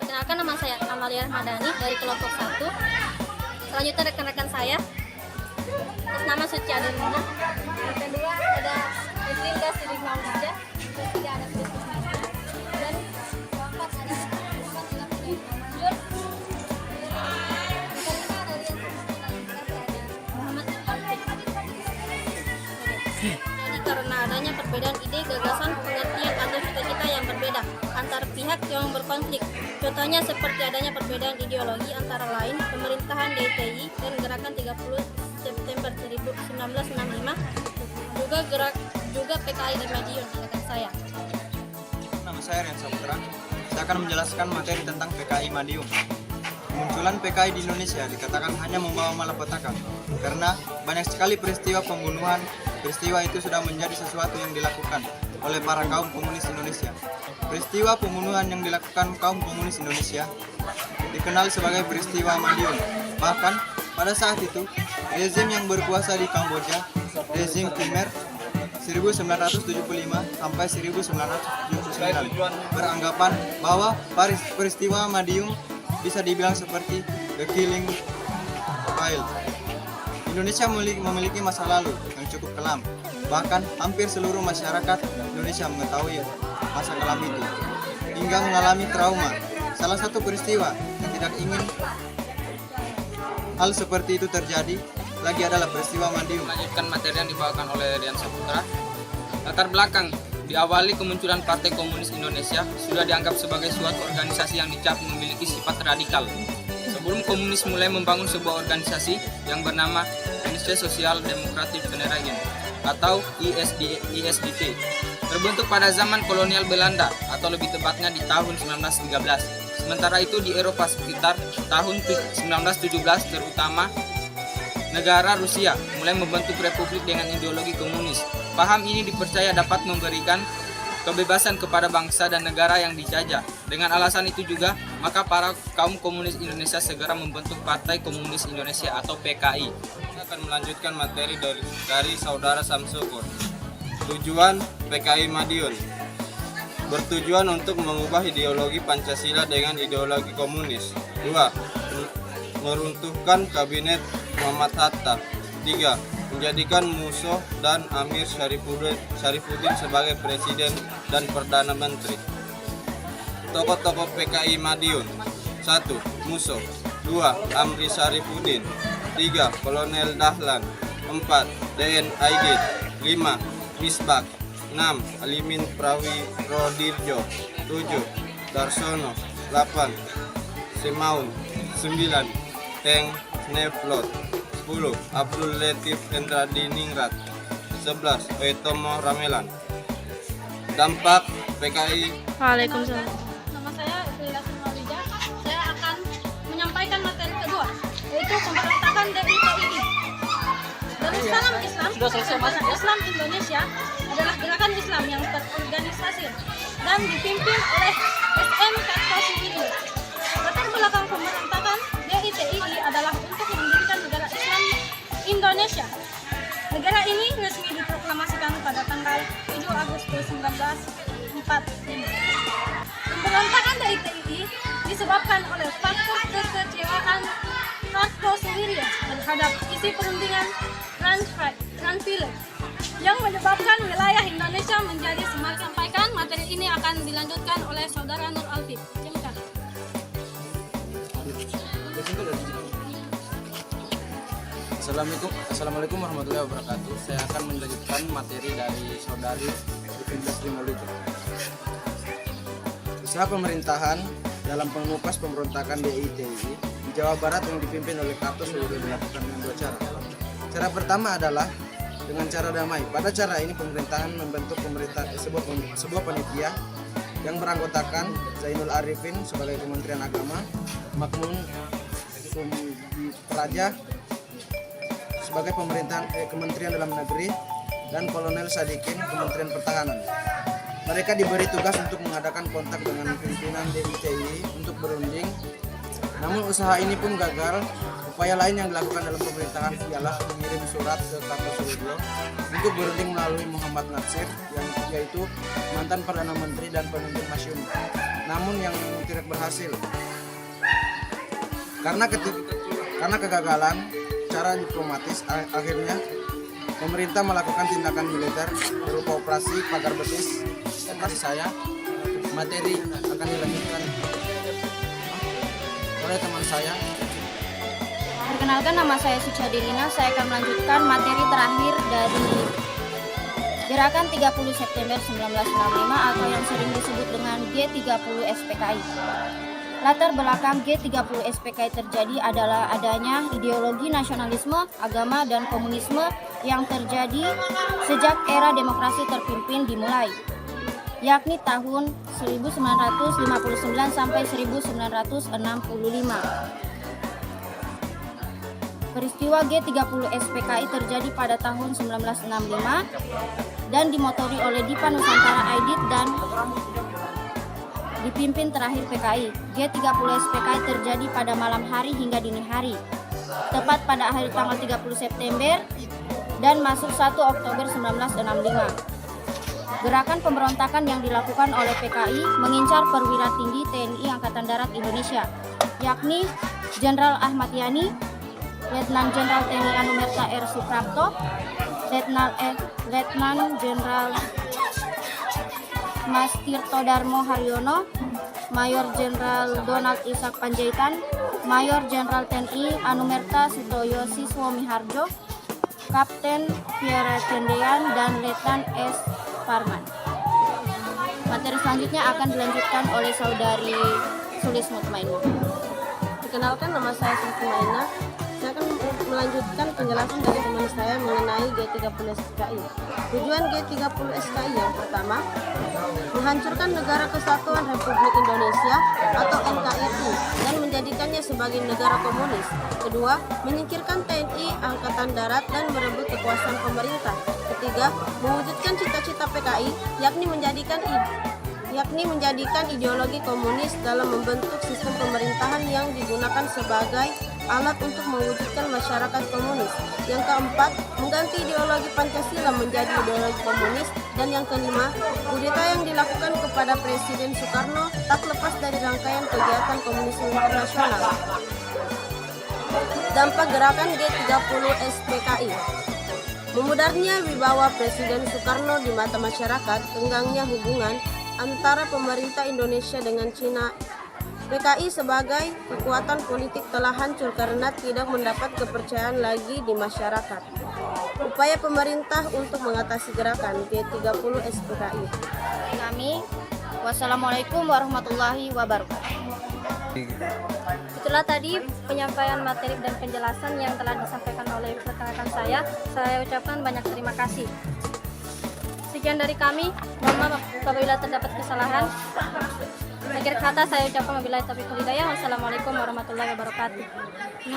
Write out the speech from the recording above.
Perkenalkan, nama saya Amalia Madani dari kelompok 1. Selanjutnya rekan-rekan saya atas nama Suci Adelina. Yang kedua ada Edwinda Sidik Maulida. Yang ketiga ada Kristus Nanda. Dan keempat ada Muhammad Ilham Manjur. Yang kelima ada Rian ada Muhammad Alfiq. Jadi karena adanya perbedaan ide, gagasan, pengertian atau cita-cita yang berbeda antar pihak yang berkonflik. Contohnya seperti adanya perbedaan ideologi antara lain pemerintahan DTI dan gerakan 30 September 1965, juga PKI di Madiun, kata saya. Nama saya Rian Saputra. Saya akan menjelaskan materi tentang PKI Madiun. Kemunculan PKI di Indonesia dikatakan hanya membawa malapetaka karena banyak sekali peristiwa pembunuhan. Peristiwa itu sudah menjadi sesuatu yang dilakukan oleh para kaum komunis Indonesia. Peristiwa pembunuhan yang dilakukan kaum komunis Indonesia dikenal sebagai peristiwa Madiun. Bahkan pada saat itu, rezim yang berkuasa di Kamboja, rezim Khmer 1975 sampai 1979, beranggapan bahwa peristiwa Madiun bisa dibilang seperti the killing file. Indonesia memiliki masa lalu yang cukup kelam. Bahkan hampir seluruh masyarakat Indonesia mengetahui masa kelam itu hingga mengalami trauma. Salah satu peristiwa yang tidak ingin hal seperti itu terjadi lagi adalah peristiwa Madiun. Melanjutkan materi yang dibawakan oleh Rian Saputra. Latar belakang diawali kemunculan Partai Komunis Indonesia sudah dianggap sebagai suatu organisasi yang dicap memiliki sifat radikal. Sebelum komunis mulai membangun sebuah organisasi yang bernama Indonesia Sosial Demokratik Vereniging atau ISDP, terbentuk pada zaman kolonial Belanda atau lebih tepatnya di tahun 1913. Sementara itu di Eropa sekitar tahun 1917 terutama negara Rusia mulai membentuk republik dengan ideologi komunis. Paham ini dipercaya dapat memberikan kebebasan kepada bangsa dan negara yang dijajah. Dengan alasan itu juga, maka para kaum komunis Indonesia segera membentuk Partai Komunis Indonesia atau PKI. Saya akan melanjutkan materi dari Saudara Samsukur. Tujuan PKI Madiun bertujuan untuk mengubah ideologi Pancasila dengan ideologi komunis. 2. Meruntuhkan kabinet Muhammad Hatta. 3. Menjadikan Musa dan Amir Syarifuddin sebagai presiden dan perdana menteri. Tokoh-tokoh PKI Madiun: 1. Musa. 2. Amri Syarifuddin. 3. Kolonel Dahlan. 4. DN Aidit. 5. Misbak. 6. Alimin Prawirodirjo. 7. Darsono. 8. Semaun. 9. Teng Sneflot. 10. Abdul Latif Endradiningrat. 11. Oetomo Ramelan. Dampak PKI. Waalaikumsalam. Nama saya Edwinda Sidik Maulida. Saya akan menyampaikan materi kedua, yaitu pemberontakan DITI. Darussalam Islam Indonesia adalah gerakan Islam yang terorganisasi dan dipimpin oleh SM Kartosuwiryo. Latar belakang pemberontakan DITI adalah untuk mendirikan negara Islam Indonesia. Negara ini resmi diproklamasikan pada tanggal 7 Agustus 1945. Pemberontakan DITI disebabkan oleh faktor kekecewaan Kartosuwiryo terhadap isi perundingan Transvaal yang menyebabkan wilayah Indonesia menjadi semakin. Sampaikan materi ini akan dilanjutkan oleh Saudara Nur Alfiq. Terima kasih. Assalamualaikum warahmatullahi wabarakatuh. Saya akan melanjutkan materi dari Saudari Edwinda Sidik Maulida. Usaha pemerintahan dalam mengupas pemberontakan DITI di Jawa Barat yang dipimpin oleh Kartosuwiryo dilakukan dengan dua cara. Cara pertama adalah dengan cara damai. Pada cara ini pemerintahan membentuk sebuah panitia yang beranggotakan Zainul Arifin sebagai Kementerian Agama, Makmun Praja sebagai Kementerian Dalam Negeri, dan Kolonel Sadikin Kementerian Pertahanan. Mereka diberi tugas untuk mengadakan kontak dengan pimpinan DITI untuk berunding. Namun usaha ini pun gagal. Upaya lain yang dilakukan dalam pemerintahan ialah mengirim surat ke Kartosuwiryo untuk berunding melalui Muhammad Natsir, yaitu mantan Perdana Menteri dan pemimpin Masyumi. namun yang tidak berhasil. Karena kegagalan cara diplomatis, akhirnya pemerintah melakukan tindakan militer berupa operasi pagar betis. Operasi saya, materi akan dilanjutkan oleh teman saya. Perkenalkan, nama saya Sucadirina. Saya akan melanjutkan materi terakhir dari Gerakan 30 September 1965 atau yang sering disebut dengan G30 SPKI. Latar belakang G30 SPKI terjadi adalah adanya ideologi nasionalisme, agama, dan komunisme yang terjadi sejak era demokrasi terpimpin dimulai, yakni tahun 1959 sampai 1965. Peristiwa G30 SPKI terjadi pada tahun 1965 dan dimotori oleh Dipa Nusantara Aidit dan dipimpin terakhir PKI. G30 SPKI terjadi pada malam hari hingga dini hari, tepat pada akhir tanggal 30 September dan masuk 1 Oktober 1965. Gerakan pemberontakan yang dilakukan oleh PKI mengincar perwira tinggi TNI Angkatan Darat Indonesia, yakni Jenderal Ahmad Yani, Letnan Jenderal TNI Anumerta R. Suprapto, Letnan Jenderal Mas Tirto Darmo Haryono, Mayor Jenderal Donald Ishak Panjaitan, Mayor Jenderal TNI Anumerta Sutoyo Siswo Miharjo, Kapten Pierre Tendean, dan Letnan S. Parman. Materi selanjutnya akan dilanjutkan oleh Saudari Sulis Mutmainah. Perkenalkan, nama saya Mutmainah. Saya akan melanjutkan penjelasan dari teman saya mengenai G30 SPKI. Tujuan G30 SPKI yang pertama, menghancurkan Negara Kesatuan Republik Indonesia atau NKRI dan menjadikannya sebagai negara komunis. Kedua, menyingkirkan TNI Angkatan Darat dan merebut kekuasaan pemerintah. Ketiga, mewujudkan cita-cita PKI, yakni menjadikan ideologi komunis dalam membentuk sistem pemerintahan yang digunakan sebagai alat untuk mewujudkan masyarakat komunis. Yang keempat, mengganti ideologi Pancasila menjadi ideologi komunis. Dan yang kelima, kudeta yang dilakukan kepada Presiden Soekarno tak lepas dari rangkaian kegiatan komunisme internasional. Dampak gerakan G30 SPKI: memudarnya wibawa Presiden Soekarno di mata masyarakat, tenggangnya hubungan antara pemerintah Indonesia dengan Cina. PKI sebagai kekuatan politik telah hancur karena tidak mendapat kepercayaan lagi di masyarakat. Upaya pemerintah untuk mengatasi gerakan G30 SPKI. Kami, wassalamualaikum warahmatullahi wabarakatuh. Itulah tadi penyampaian materi dan penjelasan yang telah disampaikan oleh rekan-rekan saya. Saya ucapkan banyak terima kasih. Sekian dari kami. Mohon maaf apabila terdapat kesalahan. Akhir kata saya ucapkan wabillahi taufiq wal hidayah. Wassalamualaikum warahmatullahi wabarakatuh.